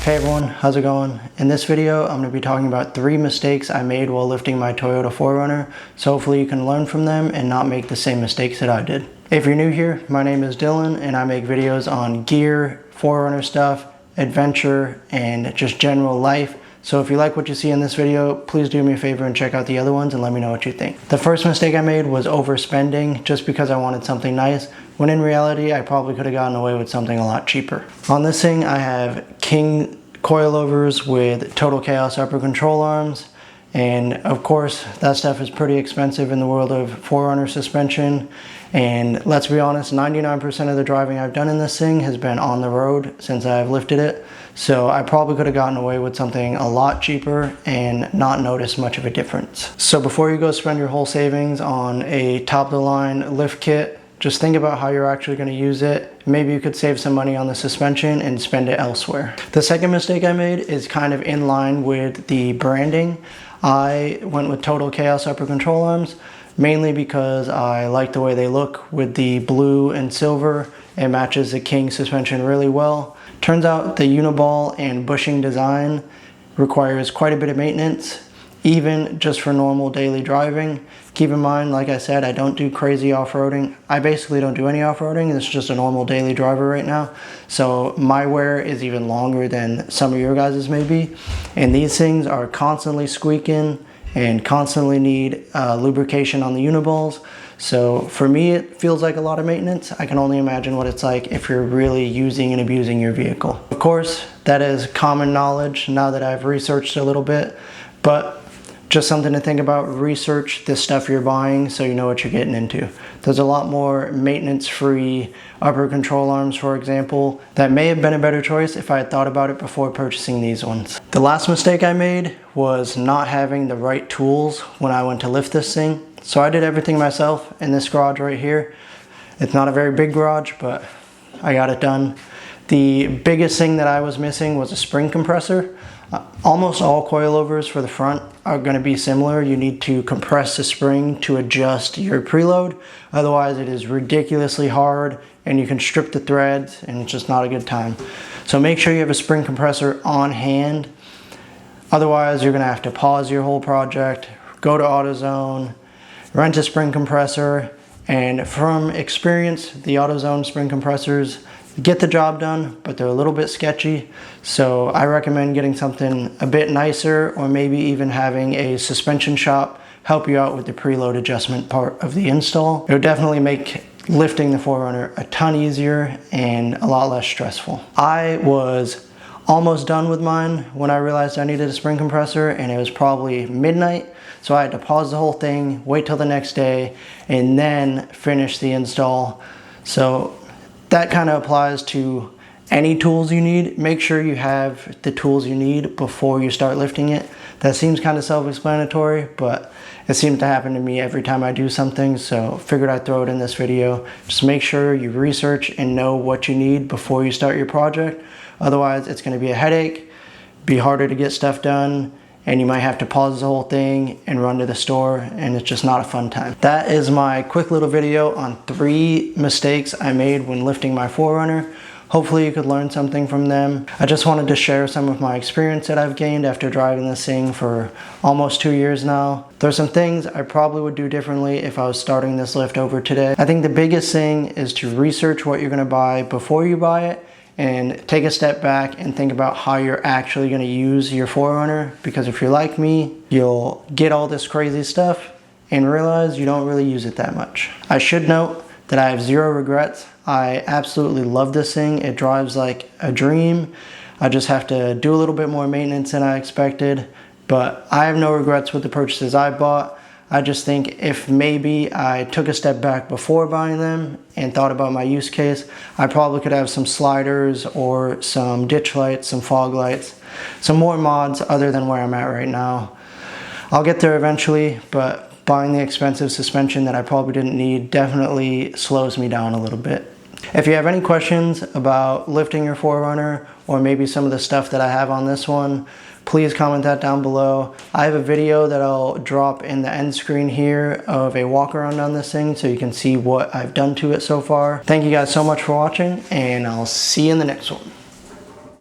Hey everyone, how's it going? In this video, I'm going to be talking about 3 mistakes I made while lifting my Toyota 4Runner, so hopefully you can learn from them and not make the same mistakes that I did. If you're new here, my name is Dylan and I make videos on gear, 4Runner stuff, adventure, and just general life. So if you like what you see in this video, please do me a favor and check out the other ones and let me know what you think. The first mistake I made was overspending just because I wanted something nice, when in reality I probably could have gotten away with something a lot cheaper. On this thing I have King coilovers with Total Chaos upper control arms, and of course that stuff is pretty expensive in the world of 4Runner suspension. And let's be honest, 99% of the driving I've done in this thing has been on the road since I've lifted it. So I probably could have gotten away with something a lot cheaper and not noticed much of a difference. So before you go spend your whole savings on a top of the line lift kit, just think about how you're actually going to use it. Maybe you could save some money on the suspension and spend it elsewhere. The second mistake I made is kind of in line with the branding. I went with Total Chaos upper control arms, mainly because I like the way they look with the blue and silver. It matches the King suspension really well. Turns out the uniball and bushing design requires quite a bit of maintenance, even just for normal daily driving. Keep in mind, like I said, I don't do crazy off-roading. I basically don't do any off-roading. This is just a normal daily driver right now. So my wear is even longer than some of your guys's maybe. And these things are constantly squeaking and constantly need lubrication on the uniballs. So for me, it feels like a lot of maintenance. I can only imagine what it's like if you're really using and abusing your vehicle. Of course, that is common knowledge now that I've researched a little bit, but just something to think about. Research the stuff you're buying so you know what you're getting into. There's a lot more maintenance-free upper control arms, for example, that may have been a better choice if I had thought about it before purchasing these ones. The last mistake I made was not having the right tools when I went to lift this thing. So I did everything myself in this garage right here. It's not a very big garage, but I got it done. The biggest thing that I was missing was a spring compressor. Almost all coilovers for the front are going to be similar. You need to compress the spring to adjust your preload. Otherwise it is ridiculously hard and you can strip the threads and it's just not a good time. So make sure you have a spring compressor on hand. Otherwise you're going to have to pause your whole project, go to AutoZone, rent a spring compressor, and from experience the AutoZone spring compressors get the job done, but they're a little bit sketchy. So I recommend getting something a bit nicer, or maybe even having a suspension shop help you out with the preload adjustment part of the install. It would definitely make lifting the 4Runner a ton easier and a lot less stressful. I was almost done with mine when I realized I needed a spring compressor, and it was probably midnight. So I had to pause the whole thing, wait till the next day, and then finish the install. So that kind of applies to any tools you need. Make sure you have the tools you need before you start lifting it. That seems kind of self-explanatory, but it seems to happen to me every time I do something, so figured I'd throw it in this video. Just make sure you research and know what you need before you start your project. Otherwise, it's going to be a headache, be harder to get stuff done, and you might have to pause the whole thing and run to the store, and it's just not a fun time. That is my quick little video on 3 mistakes I made when lifting my 4Runner. Hopefully you could learn something from them. I just wanted to share some of my experience that I've gained after driving this thing for almost 2 years now. There's some things I probably would do differently if I was starting this lift over today. I think the biggest thing is to research what you're going to buy before you buy it, and take a step back and think about how you're actually going to use your 4Runner, because if you're like me, you'll get all this crazy stuff and realize you don't really use it that much. I should note that I have 0 regrets. I absolutely love this thing. It drives like a dream. I just have to do a little bit more maintenance than I expected, but I have no regrets with the purchases I bought. I just think if maybe I took a step back before buying them and thought about my use case, I probably could have some sliders or some ditch lights, some fog lights, some more mods other than where I'm at right now. I'll get there eventually, but buying the expensive suspension that I probably didn't need definitely slows me down a little bit. If you have any questions about lifting your 4Runner, or maybe some of the stuff that I have on this one, please comment that down below. I have a video that I'll drop in the end screen here of a walk around on this thing so you can see what I've done to it so far. Thank you guys so much for watching, and I'll see you in the next one.